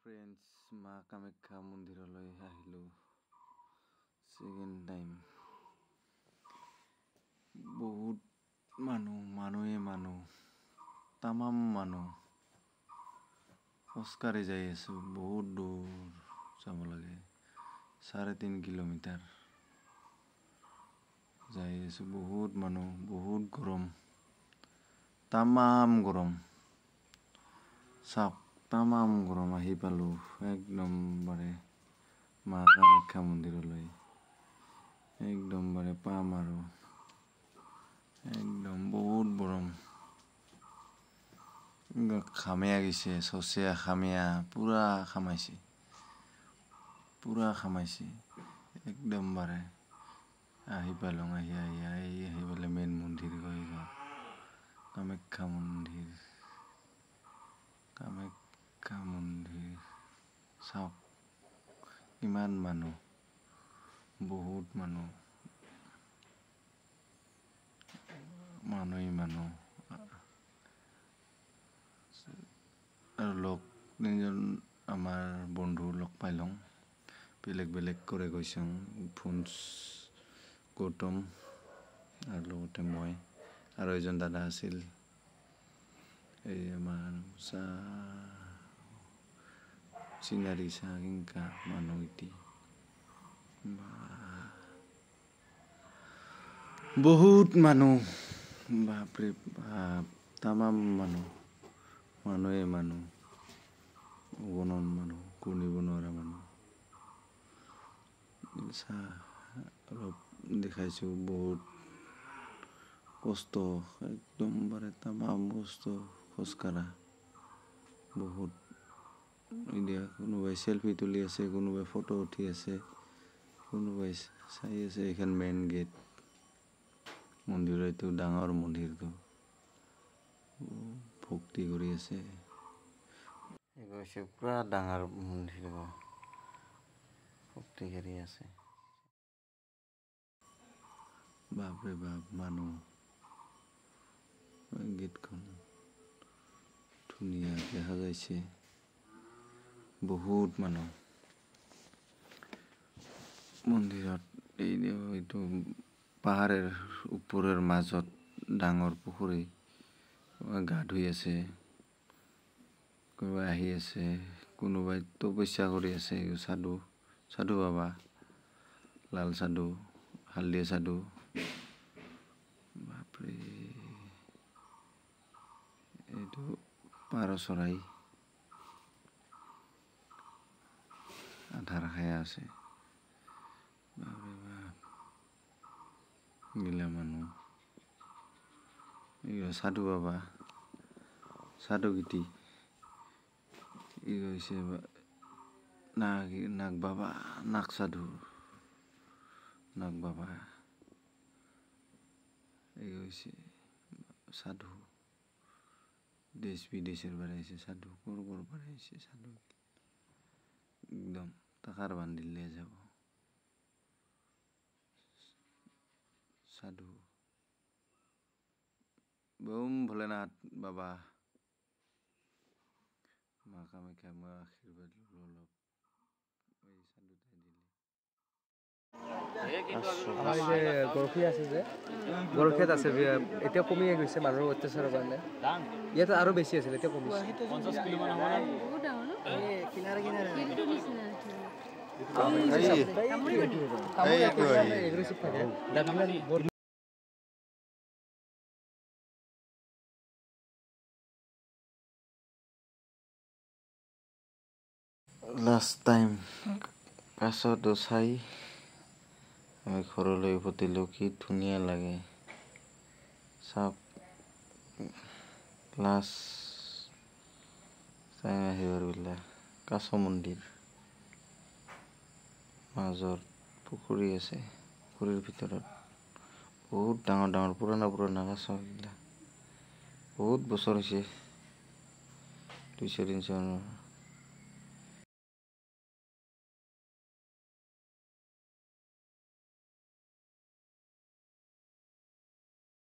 Friends মা কামাখ্যা মন্দিৰলৈ আহিলোঁ ছেকেণ্ড টাইম। বহুত মানুহ তামাম মানুহ খোজকাঢ়ি যাই আছোঁ। বহুত দূৰ যাব লাগে, 3.5 কিলোমিটাৰ যাই আছোঁ। বহুত মানুহ, বহুত গৰম, তামাম গৰম। চাওক তামাম গৰম। আহি পালোঁ একদমবাৰে মা কামাখ্যা মন্দিৰলৈ। একদমবাৰে পাম আৰু একদম বহুত গৰম। খামীয়া গৈছে, চচিয়া খামীয়া পুৰা খামাইছে একদমবাৰে। আহি পালোঁ। আহি পেলাই মেইন মন্দিৰ গৈ কামাখ্যা মন্দিৰ চাওক কিমান মানুহ, বহুত মানুহ আৰু তিনিজন আমাৰ বন্ধু লগ পাইলোঁ। বেলেগ কৰে গৈছোঁ। গৌতম আৰু লগতে মই আৰু এজন দাদা আছিল। এই আমাৰ চিনাৰী কেনেকা মানুহ এটি বহুত মানুহ, বাপৰে বাপ তামাম মানুহে অগণন মানুহ, গুণিব নোৱাৰা মানুহ। অলপ দেখাইছোঁ। বহুত কষ্ট, একদমবাৰে তামাম কষ্ট খোজকাঢ়া। বহুত এতিয়া কোনোবাই চেলফি তুলি আছে, কোনোবাই ফটো উঠি আছে, কোনোবাই চাই আছে। এইখন মেইন গেট মন্দিৰৰ। এইটো ডাঙৰ মন্দিৰটো ভক্তি কৰি আছে। পুৰা ডাঙৰ মন্দিৰ ভক্তি কৰি আছে। বাপৰে বাপ মানুহ। গেটখন ধুনীয়াকে সজাইছে। বহুত মানুহ মন্দিৰত। এইটো পাহাৰৰ ওপৰৰ মাজত ডাঙৰ পুখুৰী। গা ধুই আছে, কোনোবাই আহি আছে, কোনোবাই তপস্যা কৰি আছে। সাধু বাবা, লাল সাধু, হালধীয়া সাধু। বাপৰে এইটো পাৰ চৰাই আধাৰ খাই আছে। বাপৰে বাপ গিলা মানুহ। সাধু বাবা, সাধু গীতি হৈছে নাগ বাবা, নাগ সাধু, নাগ বাবা। এই হৈছে সাধু। দেশ বিদেশের পৰা আহিছে সাধু, ক'ৰ পৰা আহিছে সাধু। একদম টাকাৰ বান্ধিলে যাব সাধু। বম ভোলেনাথ বাবা, মা কামাখ্যা। মই আশীৰ্বাদ ল'লো অলপ। এই সাধুটাই দিলে। আমাৰ যে গৰখীয়া আছে যে, গৰখীয়াত আছে এতিয়া কমিয়ে গৈছে মানুহৰ অত্যাচাৰৰ কাৰণে। ইয়াতে আৰু বেছি আছিল, এতিয়া কমিছে। লাষ্ট টাইম কাছটো চাই আমি ঘৰলৈ উভতিলোঁ। কি ধুনীয়া লাগে চাওক। লাষ্ট টাইম আহিবাৰ বিলাক কাছ মন্দিৰ মাজত পুখুৰী আছে। পুখুৰীৰ ভিতৰত বহুত ডাঙৰ পুৰণা কাছ এইবিলাক। বহুত বছৰ হৈছে, 200-300